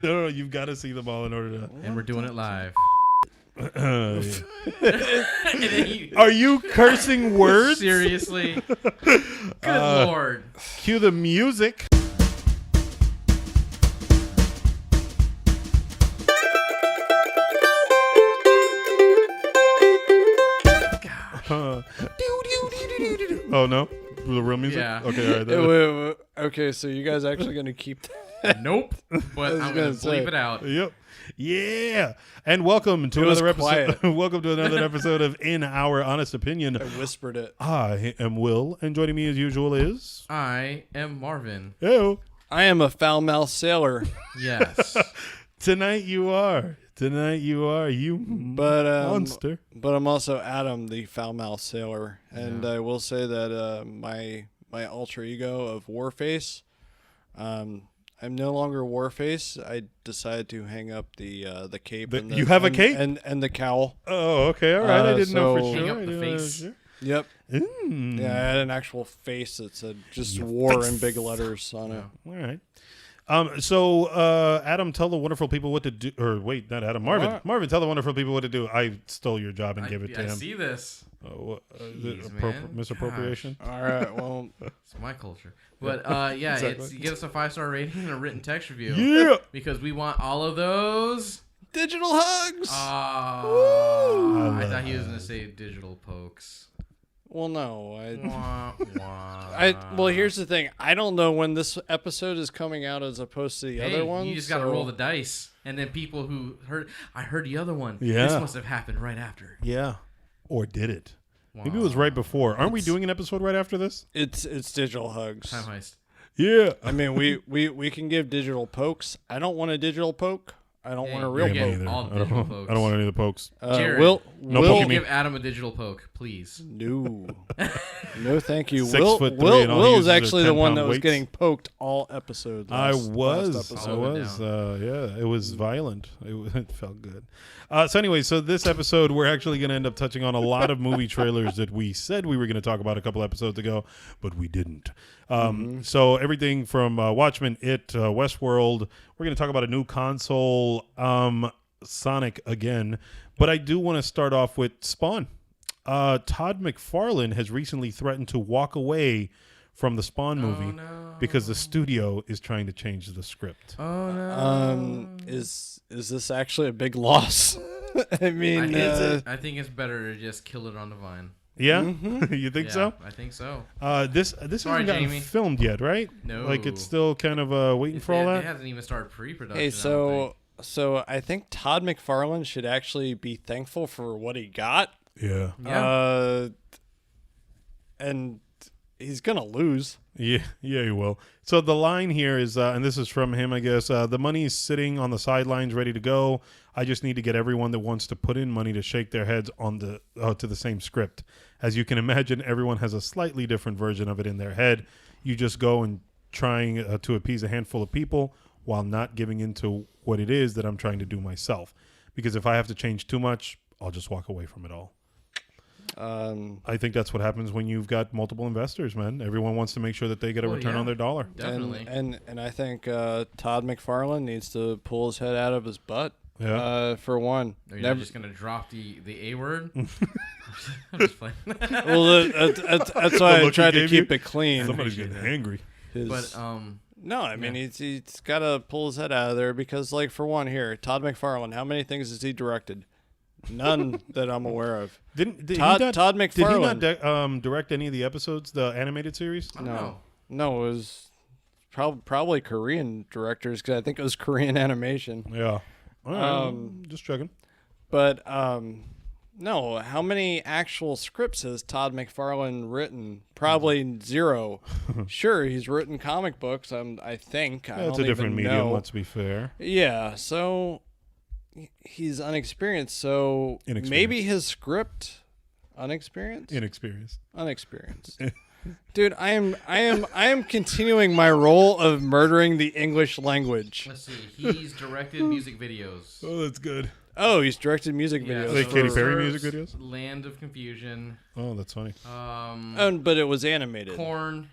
No, you've got to see them all in order to. And we're doing it live. Yeah. Are you cursing words? Seriously? Good Lord. Cue the music. Oh no, the real music. Yeah. Okay, all right. Wait. Okay, so you guys actually gonna keep that? Nope. But I'm going to bleep it out. Yep. Yeah. And welcome to another episode. Welcome to another episode of In Our Honest Opinion. I whispered it. I am Will, and joining me as usual is I am Marvin. Ew. I am a foul-mouthed sailor. Yes. Tonight you are, you monster. But I'm also Adam, the foul-mouthed sailor, and I will say that my alter ego of Warface, I'm no longer Warface. I decided to hang up the cape. And you have a cape and the cowl. Oh, okay, all right. I didn't know for so- sure. Hang up the face. Sure. Yep. Mm. Yeah, I had an actual face that said just Your war face. in big letters on it. All right. So Adam, tell the wonderful people what to do. Or wait, not Adam. Marvin. What? Marvin, tell the wonderful people what to do. I stole your job and gave it to I him. see this. Jeez, man. Misappropriation. All right. Well, It's my culture. But yeah, Exactly. give us a 5-star rating and a written text review. Yeah. Because we want all of those. digital hugs. I thought he was going to say digital pokes. Well, no. Wah, wah. Well, here's the thing. I don't know when this episode is coming out as opposed to the Hey, other ones. you just got to roll the dice. And then people who I heard the other one. Yeah. This must have happened right after. Yeah. Or did it? Wow. Maybe it was right before. Aren't we doing an episode right after this? It's digital hugs. Time heist. Yeah. I mean, we can give digital pokes. I don't want a digital poke. I don't want a real Yeah, poke. me all I don't, digital I pokes. don't want any of the pokes. Jared, Will No Will poking me. Give Adam a digital poke, please. No, no, thank you. 6'3" and all he Will uses is are actually the one 10-pound that was weights. getting poked all episodes. I last was. episode. Yeah, it was violent. It felt good. So anyway, so this episode, we're actually going to end up touching on a lot of movie trailers that we said we were going to talk about a couple episodes ago, but we didn't. So everything from Watchmen, Westworld. We're going to talk about a new console, Sonic again. But I do want to start off with Spawn. Todd McFarlane has recently threatened to walk away from the Spawn movie because the studio is trying to change the script. Oh no. Is this actually a big loss? I mean, I think it's better to just kill it on the vine. Yeah? You think so? I think so. This Sorry, hasn't gotten Jamie. filmed yet, right? No. Like it's still kind of waiting for all It that? hasn't even started pre-production. hey, I don't so I think Todd McFarlane should actually be thankful for what he got. Yeah. think. Yeah. And he's gonna lose. Yeah, you will. So the line here is, and this is from him, I guess, the money's sitting on the sidelines ready to go. I just need to get everyone that wants to put in money to shake their heads on to the same script. As you can imagine, everyone has a slightly different version of it in their head. You just go and trying to appease a handful of people while not giving into what it is that I'm trying to do myself. Because if I have to change too much, I'll just walk away from it all. I think that's what happens when you've got multiple investors, man. Everyone wants to make sure that they get a return on their dollar. Definitely. And I think Todd McFarlane needs to pull his head out of his butt. Yeah. For one. Are you not just gonna drop the A word? I'm just playing. Well, that's why I look tried he to gave keep you? it clean. Somebody's getting angry. But No, I mean he's got to pull his head out of there because, like, for one, here, Todd McFarlane, how many things has he directed? None that I'm aware of. Did Todd Did McFarlane. he not direct any of the episodes, the animated series? I don't know. No, it was probably Korean directors because I think it was Korean animation. Yeah. All right. Just checking. But no, how many actual scripts has Todd McFarlane written? Probably zero. Sure, he's written comic books. I think. I It's don't a different even medium, know. let's be fair. Yeah, so he's unexperienced. So Inexperienced. maybe his script unexperienced. Inexperienced. Dude, I am continuing my role of murdering the English language. Let's see. He's directed music videos. Oh, that's good. Oh, he's directed music Yeah, videos. Like Katy for- Perry music videos? Land of Confusion. Oh, that's funny. But it was animated. Corn.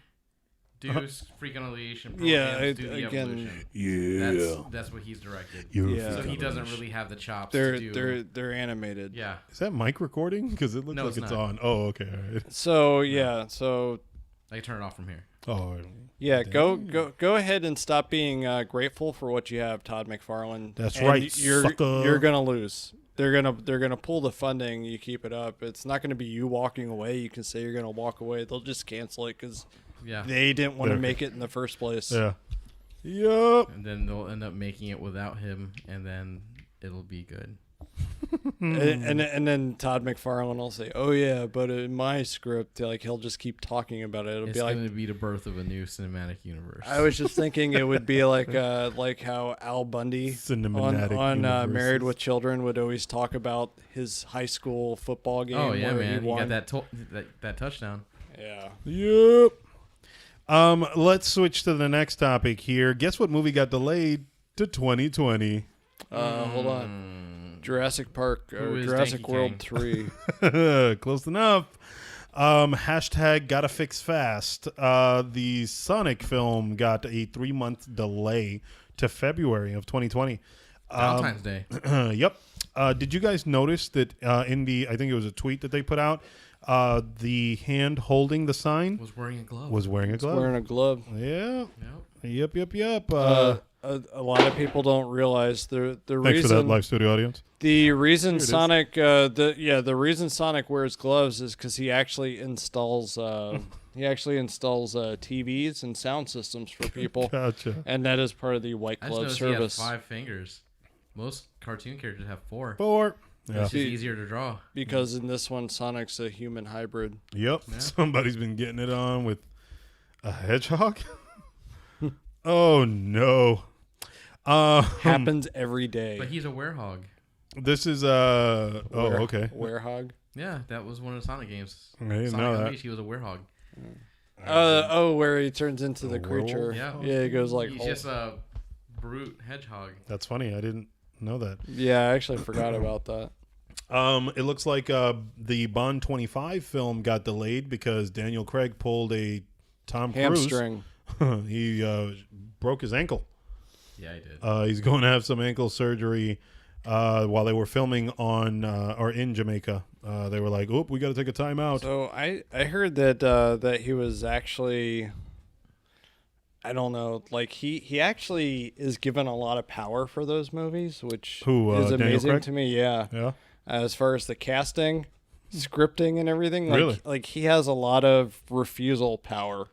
Deuce, Freak Annihilation, Yeah, do the again, Evolution. That's what he's directed. Yeah. So he doesn't really have the chops they're to do. they're animated. Yeah. Is that mic recording? Because it looks No, like it's it's not. on. Oh, okay. All right. So yeah, so I can turn it off from here. Oh, yeah, go ahead and stop being grateful for what you have, Todd McFarlane. That's And right, sucker. You're gonna lose. They're gonna pull the funding. You keep it up. It's not gonna be you walking away. You can say you're gonna walk away. They'll just cancel it because Yeah. they didn't want to Yeah. make it in the first place. yeah. Yup. And then they'll end up making it without him, and then it'll be good. And then Todd McFarlane will say, "Oh yeah, but in my script, like he'll just keep talking about it. It'll It's be like going to be the birth of a new cinematic universe. I was just thinking it would be like how Al Bundy Cinematic on universes. Married with Children would always talk about his high school football game. Oh yeah, where man! he You won. got that touchdown. Yeah. Yep. Let's switch to the next topic here. Guess what movie got delayed to 2020? Hold on. Jurassic Park Who or is Jurassic Donkey World King? 3. Close enough. Hashtag gotta fix fast. The Sonic film got a 3-month delay to February of 2020. Valentine's Day. Yep. Did you guys notice that in the, I think it was a tweet that they put out, the hand holding the sign Was wearing a glove. was wearing a glove? Wearing a glove. Yeah. Yep. Yep. A lot of people don't realize the Thanks reason for that, live studio audience. the reason it is. Sonic the reason Sonic wears gloves is because he actually installs TVs and sound systems for people, Gotcha. and that is part of the white I just glove noticed service. he had 5 fingers. Most cartoon characters have 4. 4. Yeah. It's just easier to draw. Because in this one, Sonic's a human hybrid. Yep. Yeah. Somebody's been getting it on with a hedgehog. Oh no. Happens every day. But he's a werehog. This is oh Were- okay. Werehog. Yeah, that was one of the Sonic games. I didn't Sonic know that. Unleashed, he was a werehog. Where he turns into the creature. werewolf? Yeah, he goes like. He's whole- just a brute hedgehog. That's funny. I didn't know that. Yeah, I actually forgot about that. It looks like the Bond 25 film got delayed because Daniel Craig pulled a Tom Hamstring. Cruise. He broke his ankle. Yeah, he did. He's going to have some ankle surgery while they were filming on or in Jamaica. They were like, "Oh, we got to take a time out." So I heard that he was actually, I don't know, like he actually is given a lot of power for those movies, which Who, is Daniel amazing Craig? to me. Yeah, Yeah. as far as the casting, scripting, and everything, like Really? like he has a lot of refusal power.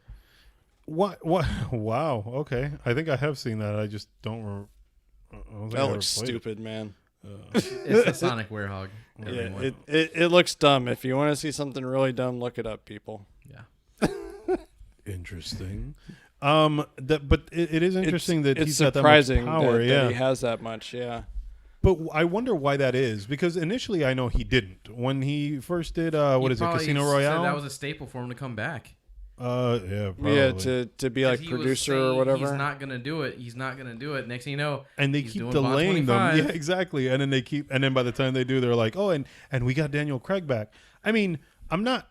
What? Wow. Okay. I think I have seen that. I just don't. I don't think I That ever looks played it. stupid, man. It's the Sonic werehog. Yeah, Everyone. it looks dumb. If you want to see something really dumb, look it up, people. Yeah. Interesting. But it is interesting that it's he's got surprising that much power. that Yeah. he has that much. Yeah. But I wonder why that is, because initially I know he didn't when he first did He probably Casino said Royale. that was a staple for him to come back. Yeah, probably. Yeah, to be like He was producer or saying whatever. He's not gonna do it. He's not gonna do it. Next thing you know, And they he's keep doing Bond delaying them. 25. Yeah, exactly. And then by the time they do, they're like, "Oh, and we got Daniel Craig back." I mean, I'm not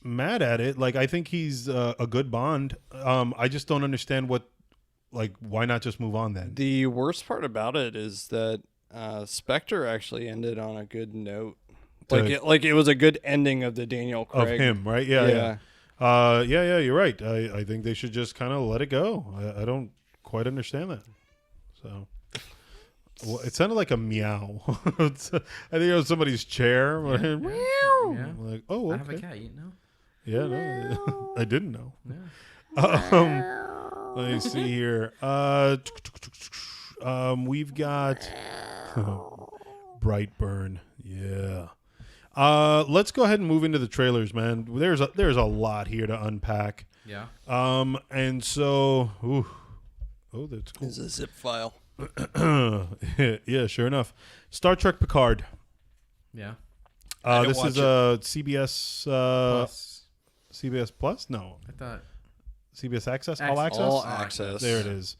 mad at it. Like, I think he's a good Bond. I just don't understand why not just move on then? The worst part about it is that Spectre actually ended on a good note. It was a good ending of the Daniel Of Craig. him, right? Yeah. Yeah, you're right. I think they should just kind of let it go. I don't quite understand that. So, well, it sounded like a meow. I think it was somebody's chair. Yeah. Like, oh, I have a okay. cat. You know. Yeah, no, I didn't know. Yeah. Let me see here. We've got Brightburn. Yeah. Let's go ahead and move into the trailers, man. There's a lot here to unpack. Yeah. And so, that's cool. It's a zip file. Yeah, sure enough. Star Trek Picard. Yeah. This watch is CBS Plus, CBS Plus? No, I thought. CBS Access. Access. All Access. All access. There it is.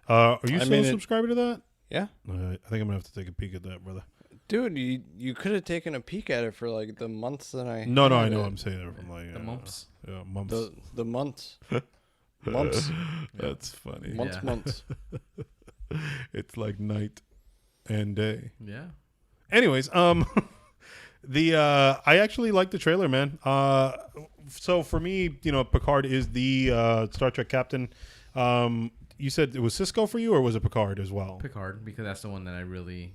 Are you I still mean, subscribed to that? Yeah. I think I'm gonna have to take a peek at that, brother. Dude, you could have taken a peek at it for like the months that I No, I had know. it. I'm saying it from like The mumps. Yeah, months. The months. Months. That's funny. Months, Yeah. months. It's like night and day. Yeah. Anyways, I actually like the trailer, man. So for me, Picard is the Star Trek captain. You said it was Cisco for you, or was it Picard as well? Picard, because that's the one that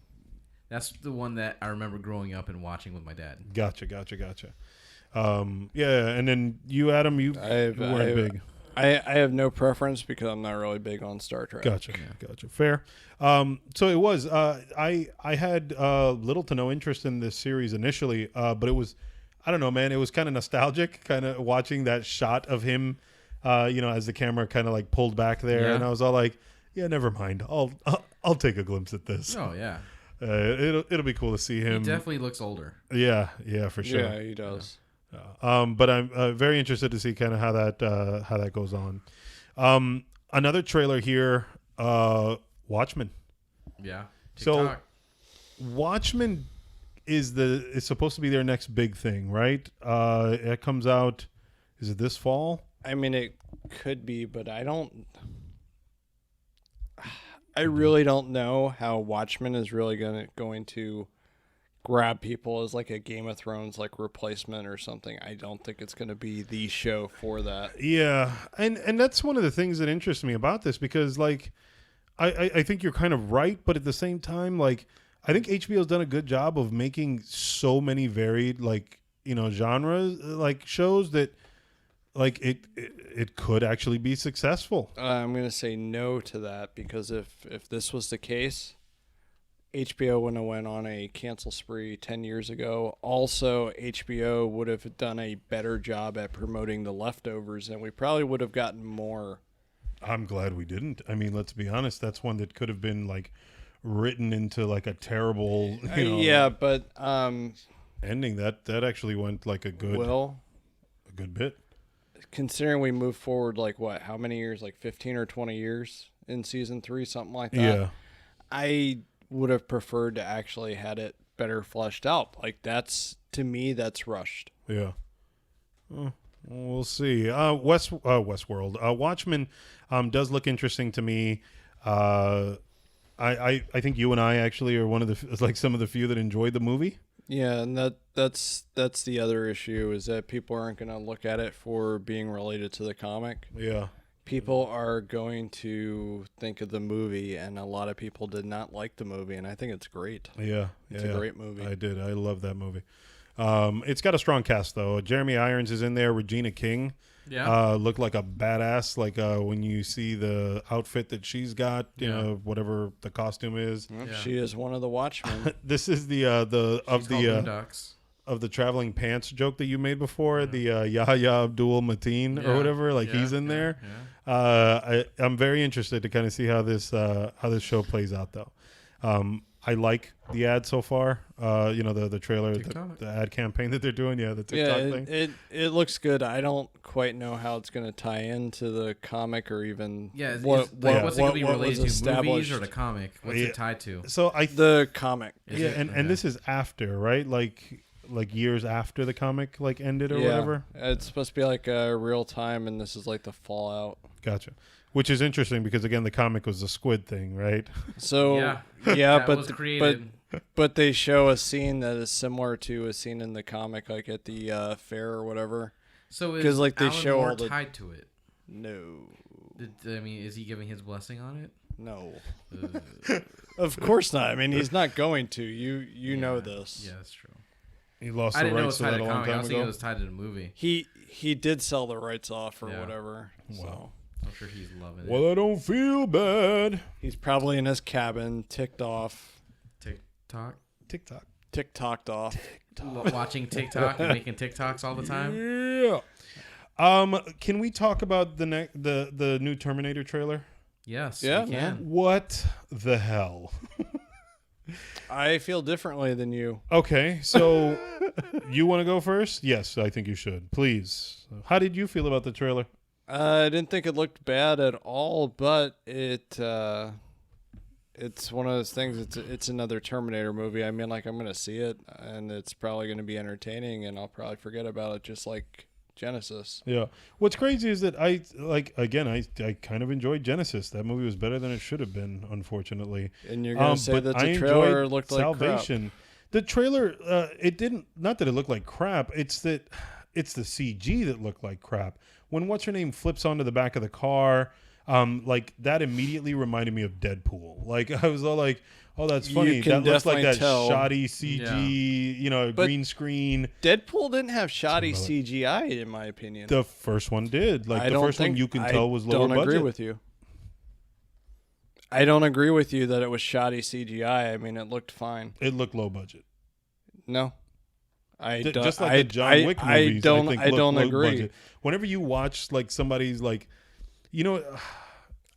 that's the one that I remember growing up and watching with my dad. Gotcha. Yeah, and then you, Adam, you weren't big. I have no preference because I'm not really big on Star Trek. Gotcha. Fair. So it was. I had little to no interest in this series initially, but it was. I don't know, man. It was kind of nostalgic, kind of watching that shot of him, as the camera kind of like pulled back there, Yeah. and I was all like, "Yeah, never mind. I'll take a glimpse at this. Oh yeah. It'll be cool to see He him. definitely looks older. Yeah, for sure. Yeah, he does. But I'm very interested to see kind of how that goes on. Another trailer here, Watchmen. Yeah. So- TikTok. Watchmen is supposed to be their next big thing, right? It comes out. Is it this fall? I mean, it could be, but I really don't know how Watchmen is really going to grab people as like a Game of Thrones like replacement or something. I don't think it's going to be the show for that. Yeah, and that's one of the things that interests me about this, because like I think you're kind of right, but at the same time, like I think HBO's done a good job of making so many varied genres like shows that like it could actually be successful. I'm going to say no to that because if this was the case, HBO wouldn't have went on a cancel spree 10 years ago. Also, HBO would have done a better job at promoting The Leftovers, and we probably would have gotten more. I'm glad we didn't. I mean, let's be honest. That's one that could have been like written into like a terrible, Yeah, but ending. That actually went like a good bit. considering we moved forward like what? How many years? Like 15 or 20 years in season 3, something like that. Yeah. I would have preferred to actually had it better fleshed out. Like to me, that's rushed. Yeah. We'll see. Westworld. Watchmen does look interesting to me. I think you and I actually are one of some of the few that enjoyed the movie. Yeah, and that's the other issue is that people aren't going to look at it for being related to the comic. Yeah. People are going to think of the movie, and a lot of people did not like the movie, and I think it's great. Yeah. It's a great movie. I did. I love that movie. It's got a strong cast though. Jeremy Irons is in there. Regina King. Yeah. Looked like a badass. Like when you see the outfit that she's got, whatever the costume is. Well, Yeah. She is one of the Watchmen. This is She's called Boondocks. of the traveling pants joke that you made before, the Yahya Abdul Mateen or Yeah. whatever. Like he's in there. Yeah. I'm very interested to kind of see how this show plays out though. I like the ad so far. The trailer, the ad campaign that they're doing. Yeah, the TikTok thing. It looks good. I don't quite know how it's going to tie into the comic or even What's it going to be what related was to? Movies established. or the comic? What's Yeah. it tied to? So The comic. Is yeah, it? and this is after, right? Like years after the comic like ended or Yeah. whatever. It's supposed to be like a real time, and this is like the fallout. Gotcha. Which is interesting because again, the comic was the squid thing, right? So Yeah. yeah, That was created. but they show a scene that is similar to a scene in the comic, like at the fair or whatever. So 'Cause, is like, they Alan show Moore all the- tied to it? No, Is he giving his blessing on it? no, Ugh. of course not. I mean, he's not going to. You know Yeah. this. Yeah, that's true. He lost I the didn't know it rights was to tied that to a the long comic. I time was thinking it ago. was tied to the movie. He did sell the rights off or Yeah. whatever. So Wow. I'm sure he's loving it. Well, I don't feel bad. he's probably in his cabin, ticked off, TikTok. TikTok. tick-tocked off. Watching TikTok and making TikToks all the time. Yeah. Can we talk about the new Terminator trailer? Yes. Yeah, we man. can. What the hell? I feel differently than you. Okay, so you want to go first? Yes, I think you should. Please. How did you feel about the trailer? I didn't think it looked bad at all, but it's one of those things. It's another Terminator movie. I mean, like I'm gonna see it, and it's probably gonna be entertaining, and I'll probably forget about it, just like Genesis. Yeah. What's crazy is that I kind of enjoyed Genesis. That movie was better than it should have been, unfortunately. And you're going to say but that I the trailer enjoyed looked like Salvation. crap. The trailer, it didn't. Not that it looked like crap. It's the CG that looked like crap. When what's her name flips onto the back of the car, like that immediately reminded me of Deadpool. Like I was all like, "Oh, that's funny. You can That looks like definitely that tell. shoddy CG, But green screen." Deadpool didn't have shoddy Something CGI, in my opinion. The first one did. Like I the don't first one, think- you can tell was lower I don't agree budget. with you. I don't agree with you that it was shoddy CGI. I mean, it looked fine. It looked low budget. No. I don't. Just like the John Wick movies, I think look don't low agree. budget. Whenever you watch like somebody's like,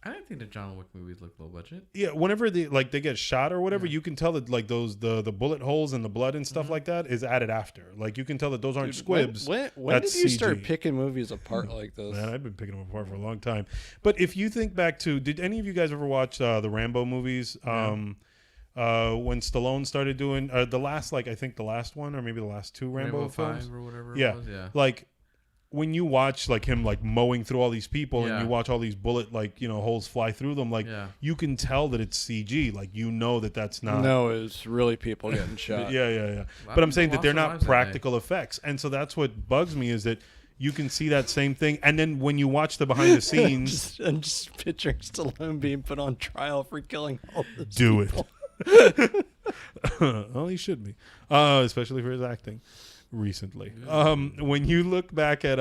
I don't think the John Wick movies look low budget. yeah, whenever they get shot or whatever, you can tell that like the bullet holes and the blood and stuff like that is added after. Like you can tell that those aren't squibs. When That's did you start CG. picking movies apart like this? Man, I've been picking them apart for a long time. But if you think back to, did any of you guys ever watch the Rambo movies? When Stallone started doing the last, like I think the last one or maybe the last two Rambo films, 5 or whatever yeah, it was. Yeah. like when you watch like him like mowing through all these people and Yeah. you watch all these bullet holes fly through them, like Yeah. you can tell that it's CG. Like that's not. No, it's really people getting shot. Yeah. of But I'm people saying that lost they're their not lives that day. practical effects, and so that's what bugs me is that you can see that same thing, and then when you watch the behind the scenes, I'm just picturing Stallone being put on trial for killing all those do people. it. Well, he should be, especially for his acting recently. When you look back at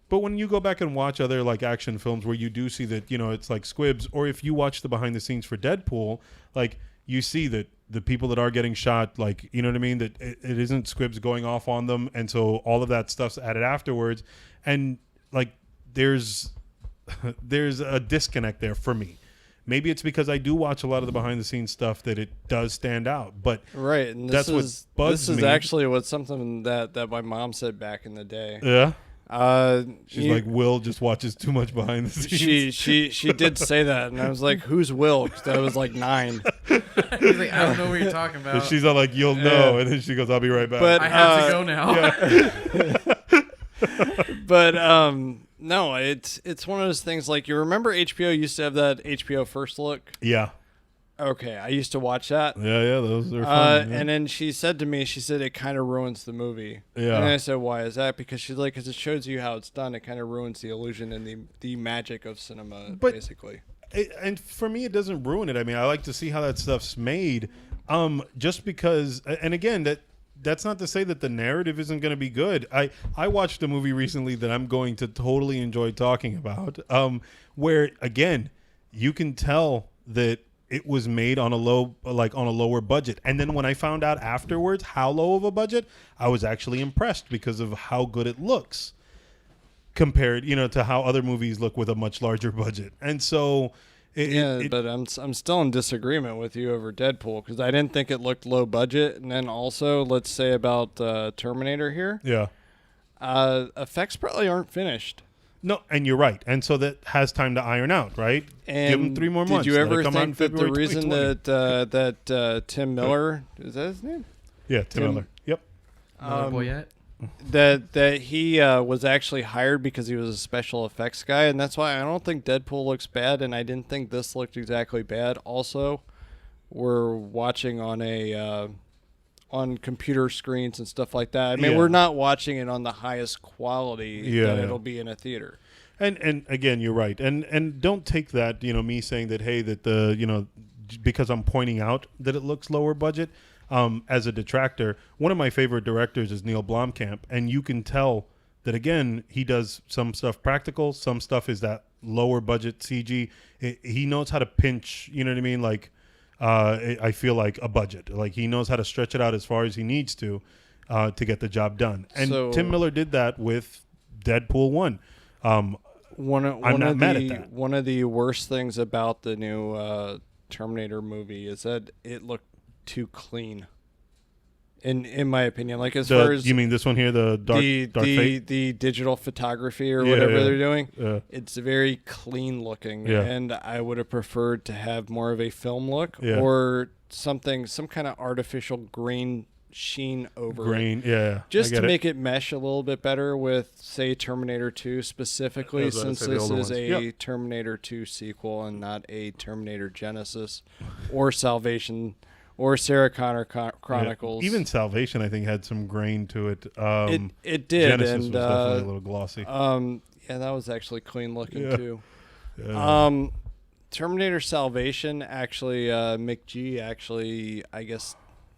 but when you go back and watch other like action films where you do see that it's like squibs, or if you watch the behind the scenes for Deadpool, like you see that the people that are getting shot, like you know what I mean, that it isn't squibs going off on them, and so all of that stuff's added afterwards, and like there's a disconnect there for me. Maybe it's because I do watch a lot of the behind the scenes stuff that it does stand out, but Right, and that's what bugs this is me. actually what something that my mom said back in the day. Yeah, she's you- like, Will just watches too much behind the scenes. she did say that, and I was like, "Who's Will?" Because I was like 9. He's like, I don't know what you're talking about. And she's all like, "You'll know," Yeah. and then she goes, "I'll be right back." But I have to go now. But no, it's one of those things. Like, you remember HBO used to have that HBO First Look. yeah, Okay, I used to watch that. yeah, those are fun. Yeah. And then she said to me, it kind of ruins the movie. Yeah. And I said, why is that? Because she's like, because it shows you how it's done. It kind of ruins the illusion and the magic of cinema, But- basically. And for me, it doesn't ruin it. I mean, I like to see how that stuff's made. Just because, and again, that's not to say that the narrative isn't going to be good. I watched a movie recently that I'm going to totally enjoy talking about. Where again, you can tell that it was made on a lower budget. And then when I found out afterwards how low of a budget, I was actually impressed because of how good it looks compared, to how other movies look with a much larger budget. And so But I'm still in disagreement with you over Deadpool because I didn't think it looked low budget. And then also, let's say about Terminator here, yeah. effects probably aren't finished. No, and you're right. And so that has time to iron out, right? And give them 3 more months. Did you Let it ever come out in think that the February reason 2020. that Tim Miller, is that his name? Yeah, Tim Miller. Yep. Another boy yet? That he was actually hired because he was a special effects guy, and that's why I don't think Deadpool looks bad, and I didn't think this looked exactly bad. Also, we're watching on on computer screens and stuff like that. I mean, Yeah. we're not watching it on the highest quality that it'll be in a theater. And again, you're right. And don't take that, me saying that, hey, that because I'm pointing out that it looks lower budget as a detractor. One of my favorite directors is Neil Blomkamp, and you can tell that, again, he does some stuff practical, some stuff is that lower budget CG. He knows how to pinch, you know what I mean? Like, I feel like a budget. Like, he knows how to stretch it out as far as he needs to get the job done. And So- Tim Miller did that with Deadpool 1. I'm not mad at that. One of the worst things about the new Terminator movie is that it looked too clean. In my opinion, like as far as you mean this one here, the dark fate? the digital photography or Yeah, whatever yeah. they're doing, Yeah. it's very clean looking, Yeah. and I would have preferred to have more of a film look Yeah. or some kind of artificial green sheen over it. Grain, yeah. Just I to get make it mesh a little bit better with, say, Terminator 2 specifically, That's what I since said, the this older is ones. a Yep. Terminator 2 sequel and not a Terminator Genesis or Salvation or Sarah Connor Chronicles. Yeah. Even Salvation, I think, had some grain to it. It did, Genesis and was definitely a little glossy. yeah, that was actually clean looking too. Yeah. Terminator Salvation actually, McG actually, I guess,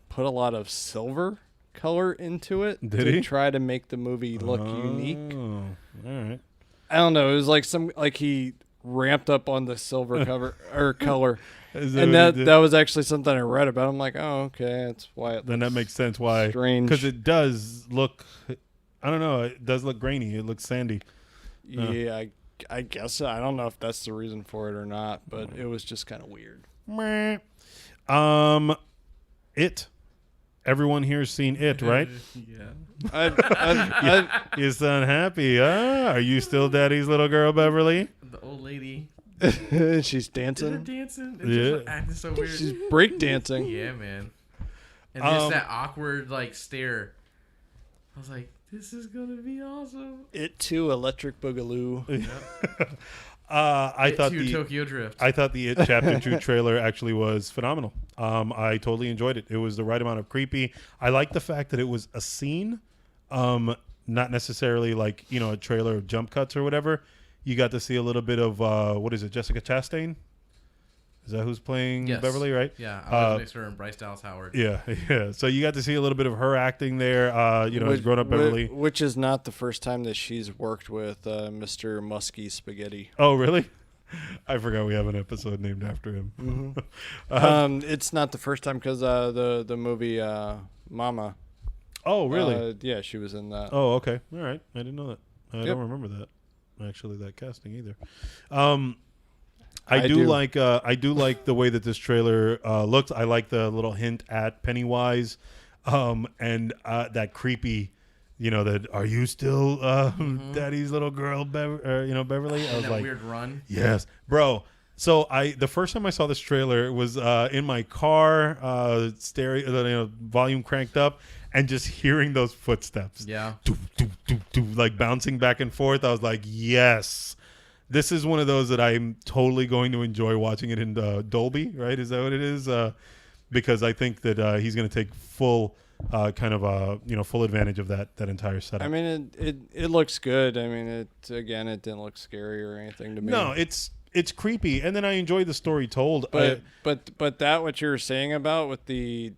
put a lot of silver color into it Did to he? try to make the movie look unique. Oh, all right. I don't know. It was like he ramped up on the silver cover or color, and that was actually something I read about. I'm like, oh, okay, that's why. Then that makes sense why. Strange. Because it does look. I don't know. It does look grainy. It looks sandy. Yeah, I guess I don't know if that's the reason for it or not, but it was just kind of weird. Meh. It. Everyone here's seen it, right? Yeah. Your son happy? Are you still daddy's little girl, Beverly? The old lady. She's dancing. They're dancing. And Yeah. just acting so weird. She's break dancing. Yeah, man. And just that awkward stare. I was like, this is gonna be awesome. It too, Electric Boogaloo. I thought Tokyo Drift. I thought the It Chapter 2 trailer actually was phenomenal. I totally enjoyed it. It was the right amount of creepy. I like the fact that it was a scene, not necessarily like, a trailer of jump cuts or whatever. You got to see a little bit of, what is it, Jessica Chastain? Is that who's playing Yes. Beverly, right? Yeah, I was next to her and Bryce Dallas Howard. Yeah. So you got to see a little bit of her acting there, as grown-up Beverly. Which is not the first time that she's worked with Mr. Muskie Spaghetti. Oh, really? I forgot we have an episode named after him. Mm-hmm. It's not the first time because the movie Mama. Oh, really? Yeah, she was in that. Oh, okay. All right. I didn't know that. I Yep. don't remember that. Actually, that casting either. I do. like the way that this trailer looks. I like the little hint at Pennywise, and that creepy, that are you still Daddy's little girl, Beverly? I was that like, weird run. yes, bro. So the first time I saw this trailer was in my car, stereo, volume cranked up, and just hearing those footsteps, Yeah. doo, doo, doo, doo, like bouncing back and forth. I was like, yes. This is one of those that I'm totally going to enjoy watching it in Dolby, right? Is that what it is? Because I think that he's going to take full full advantage of that entire setup. I mean, it looks good. I mean, it didn't look scary or anything to me. No, it's creepy, and then I enjoy the story told. But that what you were saying about with the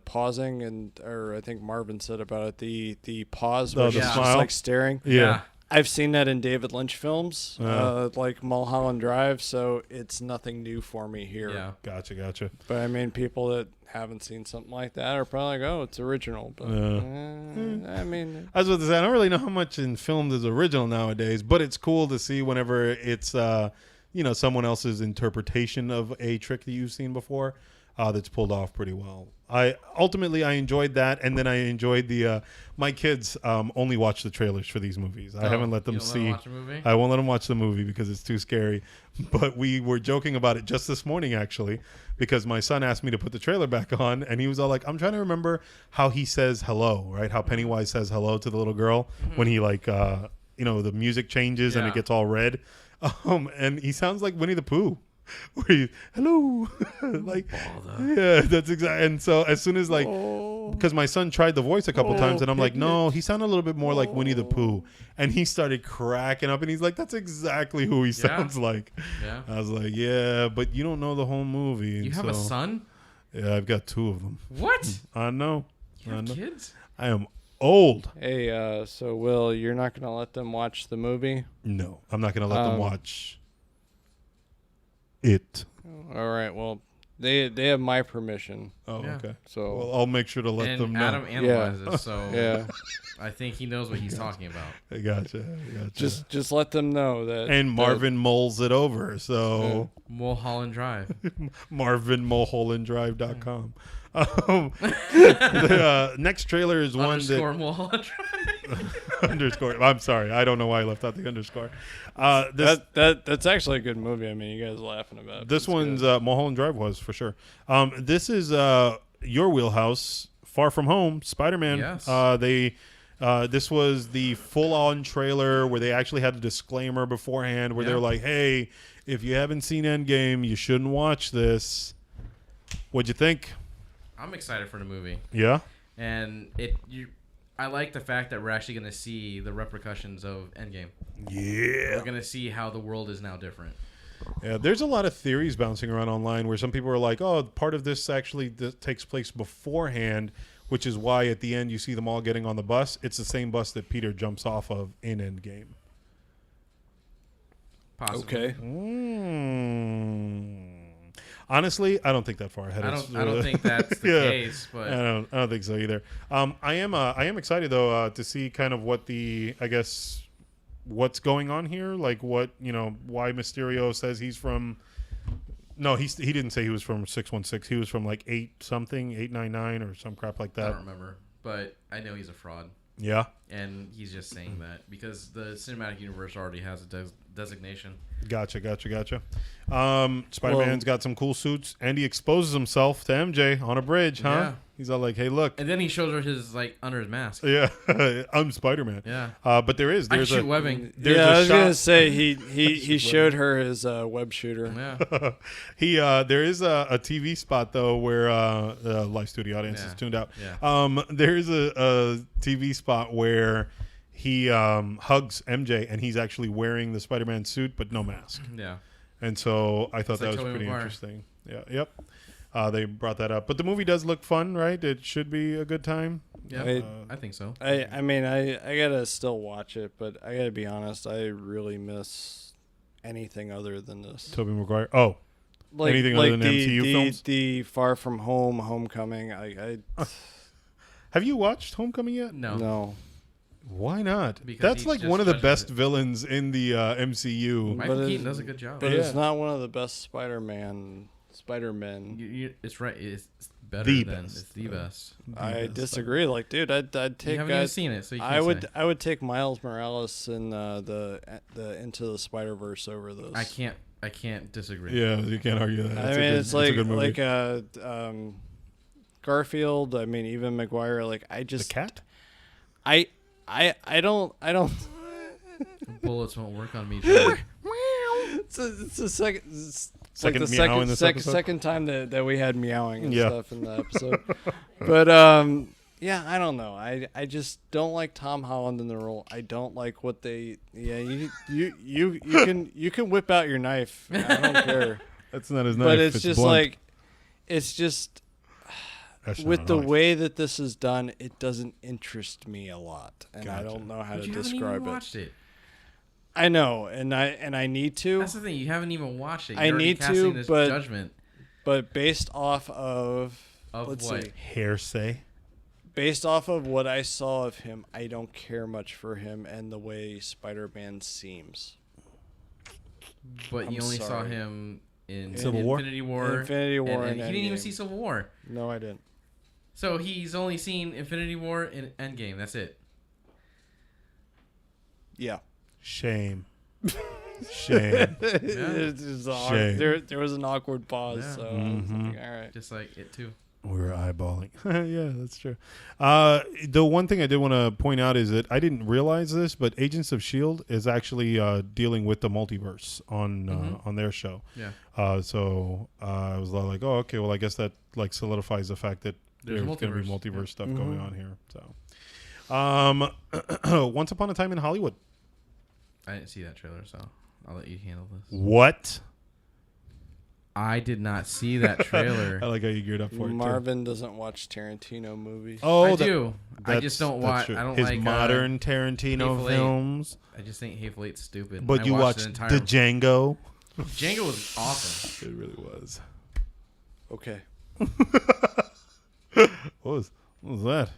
pausing or I think Marvin said about it the pause where the she's just smile? like staring. Yeah. I've seen that in David Lynch films, like Mulholland Drive, so it's nothing new for me here. Yeah. Gotcha. But I mean, people that haven't seen something like that are probably like, oh, it's original. But I mean, I was about to say, I don't really know how much in films is original nowadays, but it's cool to see whenever it's someone else's interpretation of a trick that you've seen before that's pulled off pretty well. I enjoyed that, and then I enjoyed the my kids only watch the trailers for these movies. I haven't let them see. Watch a movie? I won't let them watch the movie because it's too scary. But we were joking about it just this morning, actually, because my son asked me to put the trailer back on, and he was all like, I'm trying to remember how he says hello, right? How Pennywise says hello to the little girl when he the music changes and it Yeah. gets all red. And he sounds like Winnie the Pooh. Where you, hello, like, yeah, that's exactly. And so as soon as because my son tried the voice a couple times, and I'm like, no, he sounded a little bit more like Winnie the Pooh, and he started cracking up, and he's like, that's exactly who he sounds like. Yeah. I was like, yeah, but you don't know the whole movie. You and have a son? Yeah, I've got 2 of them. What? I know. You I have know. kids? I am old. hey, so Will, you're not gonna let them watch the movie? No, I'm not gonna let them watch it. All right. Well, they have my permission. Oh, Yeah. okay. So Well, I'll make sure to let And them know. Adam analyzes, so yeah, I think he knows what he's talking about. I gotcha. just let them know that. And Marvin mulls it over. So Mulholland Drive. MarvinMulhollandDrive.com. The next trailer is one Underscore Mulholland Drive. that underscore. I'm sorry, I don't know why I left out the underscore. That's actually a good movie. I mean, you guys are laughing about it. This It's one's good. Mulholland Drive was for sure. This is your wheelhouse, Far From Home, Spider-Man. Yes. This was the full-on trailer where they actually had a disclaimer beforehand where they're like, "Hey, if you haven't seen Endgame, you shouldn't watch this." What'd you think? I'm excited for the movie. Yeah. And I like the fact that we're actually going to see the repercussions of Endgame. Yeah. We're going to see how the world is now different. Yeah, there's a lot of theories bouncing around online where some people are like, "Oh, part of this actually takes place beforehand," which is why at the end you see them all getting on the bus. It's the same bus that Peter jumps off of in Endgame. Possibly. Okay. Honestly, I don't think that far ahead. I don't think that's the case, but I don't think so either. I am excited though to see kind of what what's going on here, like why Mysterio says he's from. No, he didn't say he was from 616. He was from like 899 or some crap like that. I don't remember, but I know he's a fraud. Yeah. And he's just saying that because the cinematic universe already has a designation. Gotcha. Spider-Man's got some cool suits, and he exposes himself to MJ on a bridge, huh? Yeah. He's all like, "Hey, look." And then he shows her his under his mask. Yeah, I'm Spider-Man. Yeah. But I can shoot webbing. I was gonna say he showed her his web shooter. Yeah. There is a TV spot though where the live studio audience is tuned out. Yeah. There is a TV spot where he hugs MJ and he's actually wearing the Spider-Man suit but no mask. Yeah. And so I thought It's that like was Tobey pretty Maguire. interesting. Yeah. Yep. They brought that up, but the movie does look fun, right? It should be a good time. Yeah, I think so. I mean, I gotta still watch it, but I gotta be honest, I really miss anything other than this. Tobey Maguire. Oh, anything other than MCU films? The Far From Home, Homecoming. Have you watched Homecoming yet? No. Why not? Because That's he's like just one of the judging best it. villains in the MCU. Michael Keaton does a good job. But it's not one of the best Spider-Men. It's right. It's better The than best. It's the best. I disagree. Like, dude, I'd take. You haven't even seen it, so you can't say. I would take Miles Morales and the Into the Spider-Verse over those. I can't disagree. Yeah, you can't argue that. I mean, it's like Garfield. I mean, even Maguire. Like, I just the cat. I don't. Bullets won't work on me, Joe. It's the second. Second like the meow in this episode? second time that we had meowing and Yeah. stuff in the episode. But yeah, I don't know. I just don't like Tom Holland in the role. I don't like what they. Yeah, you can whip out your knife. I don't care. That's not his knife. But it's just blunt. like, it's just That's not with a the knife. way that this is done, it doesn't interest me a lot, and I Gotcha. don't know how But to you haven't describe even it. watched it. I know, and I need to. That's the thing. You haven't even watched it. You're I already need to, casting this but- judgment But based off of let's what? see, Hearsay. based off of what I saw of him, I don't care much for him and the way Spider-Man seems. But you I'm only saw sorry. him in Civil War? Infinity War. Infinity War and and he didn't even Endgame. see Civil War. No, I didn't. So he's only seen Infinity War and Endgame. That's it. Yeah. Shame. Shame. It's just Shame. there was an awkward pause. Yeah. So I was like, all right. Just like it too. We were eyeballing. Yeah, that's true. The one thing I did want to point out is that I didn't realize this, but Agents of S.H.I.E.L.D. is actually dealing with the multiverse on their show. Yeah. So I was like, oh, okay, well, I guess that like solidifies the fact that There's there's going to be multiverse. multiverse stuff Mhm. going on here. So, Once Upon a Time in Hollywood. I didn't see that trailer, so I'll let you handle this. What? I did not see that trailer. I like how you geared up for it. Too. Marvin doesn't watch Tarantino movies. Oh, I that- do. I just don't that's watch. true. I don't his like modern Tarantino Hateful Eight. films. I just think Hateful Eight's stupid. But I you watched the entire. the Django. Django was awesome. It really was. Okay. What was that?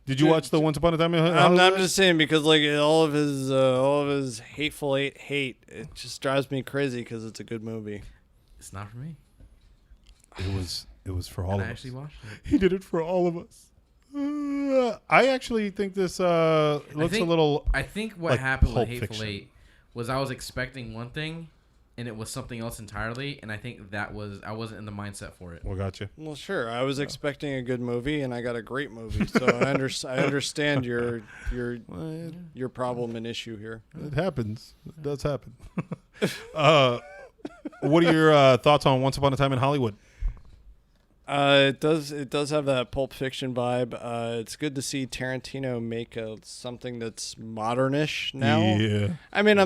Did you watch the Once Upon a Time in I'm Hollywood? just saying because like all of his Hateful Eight hate, it just drives me crazy because it's a good movie. It's not for me. It was for all And of I us. actually watched it. He did it for all of us. I actually think this looks a little. I think what like happened with Pulp Hateful Fiction. Eight was I was expecting one thing, and it was something else entirely. And I think I wasn't in the mindset for it. Well, gotcha. Well, sure. I was expecting a good movie, and I got a great movie. So I understand your problem and issue here. It happens. It does happen. What are your thoughts on Once Upon a Time in Hollywood? It does have that Pulp Fiction vibe. It's good to see Tarantino make something that's modernish now. Yeah. I mean,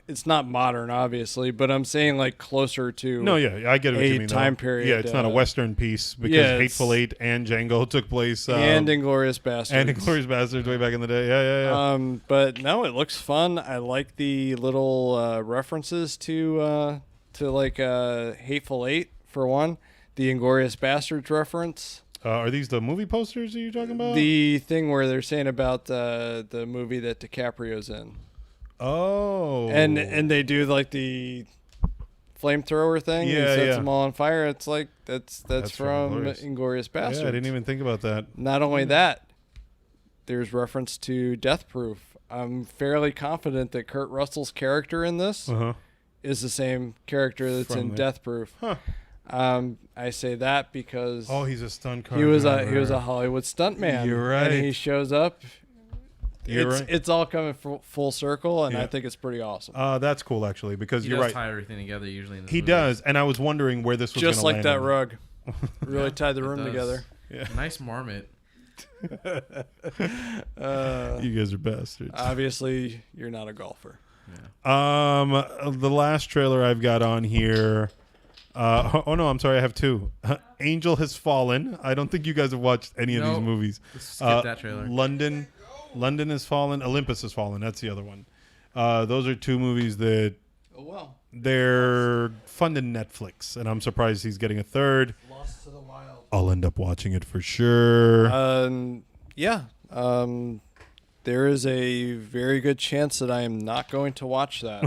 it's not modern, obviously, but I'm saying like closer to. No, yeah, I get what you mean. Time period. Yeah, it's not a Western piece because Hateful Eight and Django took place. And Inglourious Basterds. And Inglourious Basterds way back in the day. Yeah. But no, it looks fun. I like the little references to like Hateful Eight for one. The Inglourious Basterds reference. Are these the movie posters that you're talking about? The thing where they're saying about the movie that DiCaprio's in. Oh. And they do like the flamethrower thing. Yeah, and sets yeah. them all on fire. It's like that's from Inglourious Basterds. Yeah, I didn't even think about that. Not only that, there's reference to Death Proof. I'm fairly confident that Kurt Russell's character in this is the same character that's in Death Proof. Huh. I say that because he's a stunt car. he was a Hollywood stuntman. You're right. And he shows up. You're right. It's all coming full circle, and Yeah. I think it's pretty awesome. That's cool actually because He you're does right. tie everything together usually. In He movies. does, and I was wondering where this was Just gonna like land that on. rug, really tied the room does. together. Yeah. Nice marmot. You guys are bastards. Obviously, you're not a golfer. The last trailer I've got on here. Oh no, I'm sorry. I have two. Angel Has Fallen. I don't think you guys have watched any of these movies. Let's skip that trailer. London Has Fallen. Olympus Has Fallen. That's the other one. Those are two movies that they're fun to Netflix, and I'm surprised he's getting a third. Lost to the Wild. I'll end up watching it for sure. Yeah. There is a very good chance that I am not going to watch that.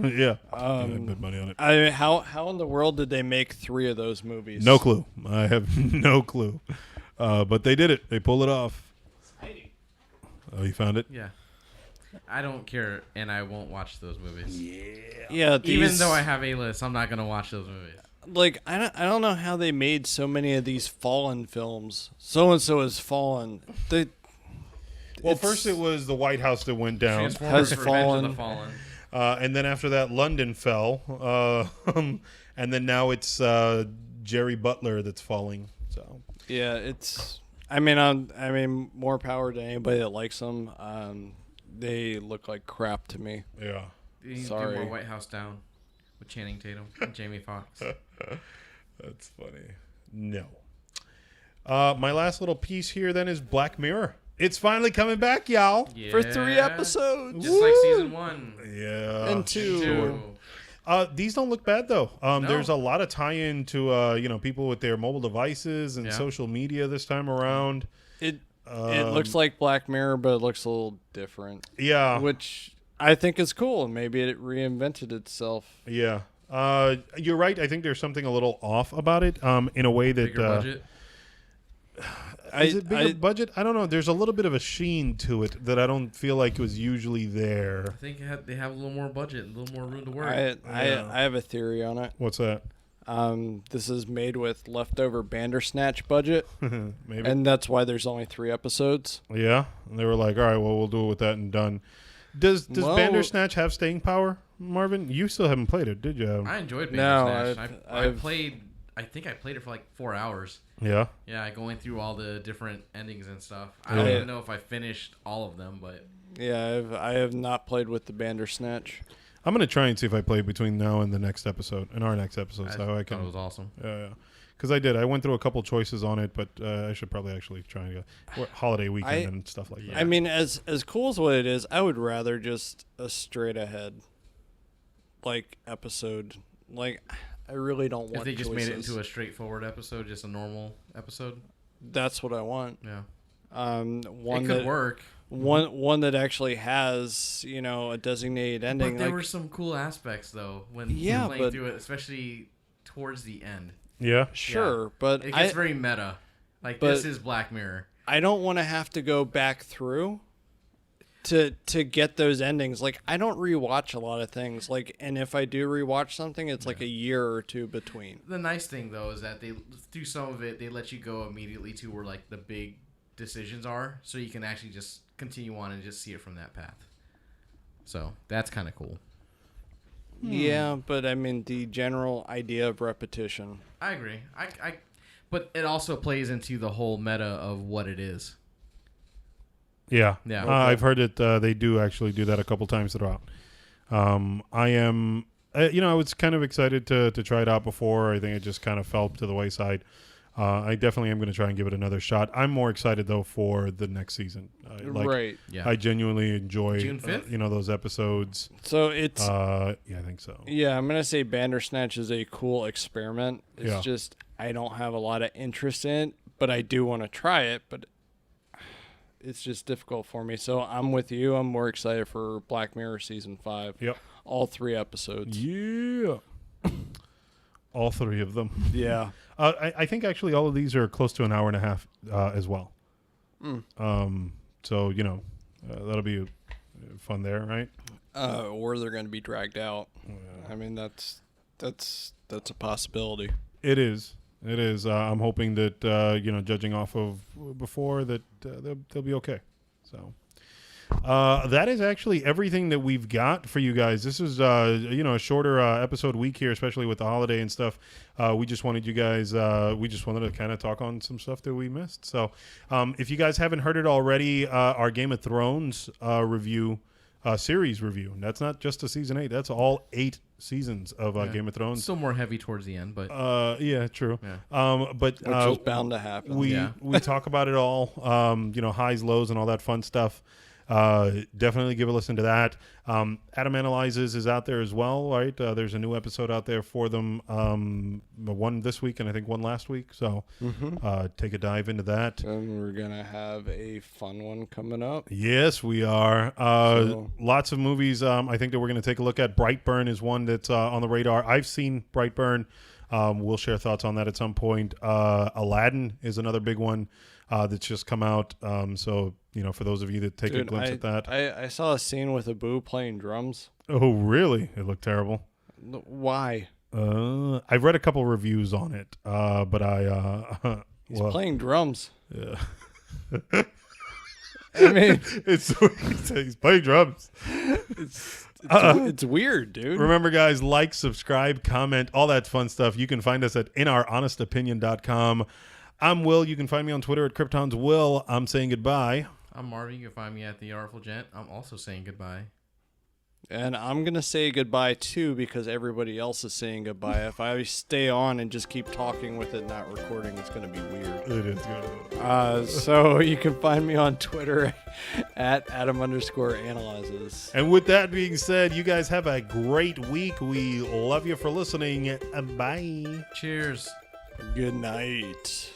Yeah. I bet money on it. How in the world did they make 3 of those movies? No clue. I have no clue. But they did it. They pulled it off. Oh, you found it? Yeah. I don't care, and I won't watch those movies. Yeah. Even though I have A-list, I'm not going to watch those movies. Like, I don't know how they made so many of these Fallen films. So-and-so has fallen. First it was the White House that went down. Transformers: Has Revenge fallen. of the Fallen. And then after that, London fell. And then now it's Jerry Butler that's falling. So Yeah, it's... I mean, more power to anybody that likes them. They look like crap to me. yeah. You need to Sorry. do more White House Down with Channing Tatum and Jamie Foxx. That's funny. No. My last little piece here then is Black Mirror. It's finally coming back, y'all. Yeah. For 3 episodes. Just like season 1. Yeah. And 2. These don't look bad though. No. There's a lot of tie-in to people with their mobile devices and social media this time around. It looks like Black Mirror, but it looks a little different. Yeah. Which I think is cool. Maybe it reinvented itself. Yeah. You're right. I think there's something a little off about it. In a way that Bigger budget. is it bigger budget? I don't know. There's a little bit of a sheen to it that I don't feel like was usually there. I think they have a little more budget, a little more room to work. I have a theory on it. What's that? This is made with leftover Bandersnatch budget, Maybe. and that's why there's only 3 episodes. Yeah. And they were like, all right, well, we'll do it with that and done. Does Bandersnatch have staying power, Marvin? You still haven't played it, did you? I enjoyed No, Bandersnatch. I played. I think I played it for like 4 hours. Yeah. Yeah, going through all the different endings and stuff. I don't even know if I finished all of them, but Yeah, I have not played with the Bandersnatch. I'm going to try and see if I play between now and the next episode, in our next episode. I So I thought can. it was awesome. Yeah. Because I did. I went through a couple choices on it, but I should probably actually try and go holiday weekend and stuff like that. I mean, as cool as what it is, I would rather just a straight ahead, like, episode. Like, I really don't want If they just choices. made it into a straightforward episode, just a normal episode. That's what I want. Yeah. One it could that work. one that actually has, a designated ending. But there like, were some cool aspects though when Yeah, you're playing but- through it, especially towards the end. Yeah. sure, but It gets very meta. Like but- this is Black Mirror. I don't want to have to go back through to get those endings. Like, I don't rewatch a lot of things. Like, and if I do rewatch something, it's like a year or two between. The nice thing though is that they do some of it. They let you go immediately to where like the big decisions are, so you can actually just continue on and just see it from that path. So that's kind of cool. Yeah, but I mean the general idea of repetition. I agree. But it also plays into the whole meta of what it is. Yeah. Yeah. I've heard that they do actually do that a couple times throughout. I am, I was kind of excited to try it out before. I think it just kind of fell to the wayside. I definitely am going to try and give it another shot. I'm more excited though for the next season. Right. Yeah. I genuinely enjoy, June 5th? those episodes. So it's Yeah, I think so. yeah, I'm gonna say Bandersnatch is a cool experiment. It's Yeah. just I don't have a lot of interest in it, but I do want to try it. But it's just difficult for me. So I'm with you. I'm more excited for Black Mirror season 5. Yep. All 3 episodes. Yeah. All 3 of them. Yeah. I think actually all of these are close to an hour and a half as well. So, that'll be fun there, right? Or they're going to be dragged out. I mean, that's a possibility. It is. It is. I'm hoping that, judging off of before, that they'll be okay. So that is actually everything that we've got for you guys. This is, a shorter episode week here, especially with the holiday and stuff. We just wanted you guys, we just wanted to kind of talk on some stuff that we missed. So if you guys haven't heard it already, our Game of Thrones review, series review. That's not just a season 8. That's all 8 seasons of Game of Thrones. Still more heavy towards the end, but yeah, true. Yeah. But Which was bound to happen. We talk about it all. Highs, lows, and all that fun stuff. Definitely give a listen to that. Adam Analyzes is out there as well, right? There's a new episode out there for them. One this week and I think one last week. So take a dive into that. And we're going to have a fun one coming up. Yes, we are. Lots of movies I think that we're going to take a look at. Brightburn is one that's on the radar. I've seen Brightburn. We'll share thoughts on that at some point. Aladdin is another big one that's just come out. So, for those of you that take a glimpse at that. I saw a scene with Abu playing drums. Oh, really? It looked terrible. Why? I've read a couple reviews on it, but He's playing drums. Yeah. I mean, he's playing drums. It's weird, dude. Remember, guys, like, subscribe, comment, all that fun stuff. You can find us at inouronestopinion.com. I'm Will. You can find me on Twitter at KryptonsWill. I'm saying goodbye. I'm Marvin. You can find me at The Artful Gent. I'm also saying goodbye. And I'm going to say goodbye, too, because everybody else is saying goodbye. If I stay on and just keep talking with it, not recording, it's going to be weird. It is good. So you can find me on Twitter at Adam_analyzes. And with that being said, you guys have a great week. We love you for listening. Bye. Cheers. Good night.